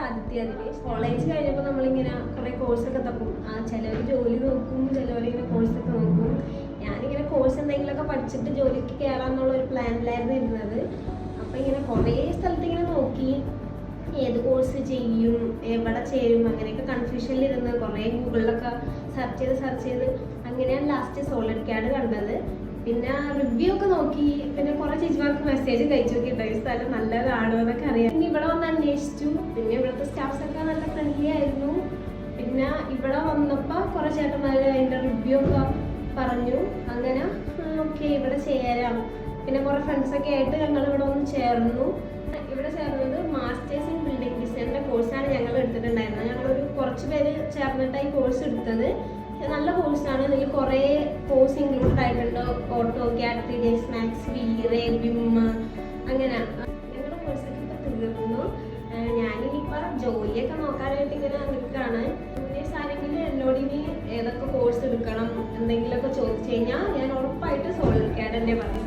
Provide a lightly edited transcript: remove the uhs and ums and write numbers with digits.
ആദ്യത്തെ അതില് കോളേജ് കഴിഞ്ഞപ്പോൾ നമ്മളിങ്ങനെ കുറെ കോഴ്സൊക്കെ തപ്പും. ചിലവർ ജോലി നോക്കും, ചിലവരിങ്ങനെ കോഴ്സൊക്കെ നോക്കും. ഞാനിങ്ങനെ കോഴ്സ് എന്തെങ്കിലുമൊക്കെ പഠിച്ചിട്ട് ജോലിക്ക് കയറാന്നുള്ള ഒരു പ്ലാനിലായിരുന്നു ഇരുന്നത്. അപ്പം ഇങ്ങനെ കുറേ സ്ഥലത്ത് ഇങ്ങനെ നോക്കി ഏത് കോഴ്സ് ചെയ്യും, എവിടെ ചേരും, അങ്ങനെയൊക്കെ കൺഫ്യൂഷനിലിരുന്ന് കുറേ ഗൂഗിളിലൊക്കെ സെർച്ച് ചെയ്ത് അങ്ങനെയാണ് ലാസ്റ്റ് സോളിഡ് ക്യാഡ് കണ്ടത്. പിന്നെ റിവ്യൂ ഒക്കെ നോക്കി, പിന്നെ കുറെ ചേച്ചിമാർക്ക് മെസ്സേജ് കഴിച്ചു നോക്കിട്ടോ ഈ സ്ഥലം നല്ലതാണോ എന്നൊക്കെ അറിയാം. പിന്നെ ഇവിടെ വന്ന് അന്വേഷിച്ചു. പിന്നെ ഇവിടുത്തെ സ്റ്റാഫ്സ് ഒക്കെ നല്ല ഫ്രണ്ട്ലി ആയിരുന്നു. പിന്നെ ഇവിടെ വന്നപ്പോൾ കുറെ ചേട്ടന്മാർ അതിൻ്റെ റിവ്യൂ ഒക്കെ പറഞ്ഞു. അങ്ങനെ ഓക്കെ ഇവിടെ ചേരാം. പിന്നെ കുറെ ഫ്രണ്ട്സൊക്കെ ആയിട്ട് ഞങ്ങൾ ഇവിടെ ഒന്ന് ചേർന്നു. ഇവിടെ ചേർന്നത് മാസ്റ്റേഴ്സ് ഇൻ ബിൽഡിംഗ് ഡിസൈനിൻ്റെ കോഴ്സാണ് ഞങ്ങൾ എടുത്തിട്ടുണ്ടായിരുന്നത്. ഞങ്ങളൊരു കുറച്ച് പേര് ചേർന്നിട്ടായി കോഴ്സ് എടുത്തത്. നല്ല കോഴ്സാണ്. ഇതിൽ കുറേ കോഴ്സ് ഇൻക്ലൂഡഡ് ആയിട്ടുണ്ട്. ഓട്ടോ ക്യാഡ്, 3 days മാത്സ്, വീറെ, വിം, അങ്ങനെ ഞങ്ങളുടെ കോഴ്സൊക്കെ ഇപ്പോൾ തീർന്നു. ഞാനിനിപ്പോൾ ജോലിയൊക്കെ നോക്കാനായിട്ട് ഇങ്ങനെ നിൽക്കുകയാണ്. ജൂനിയേഴ്സ് ആരെങ്കിലും എന്നോട് ഇനി ഏതൊക്കെ കോഴ്സ് എടുക്കണം എന്തെങ്കിലുമൊക്കെ ചോദിച്ചു കഴിഞ്ഞാൽ ഞാൻ ഉറപ്പായിട്ട് സോളിഡ് ക്യാഡ് തന്നെ പറയും.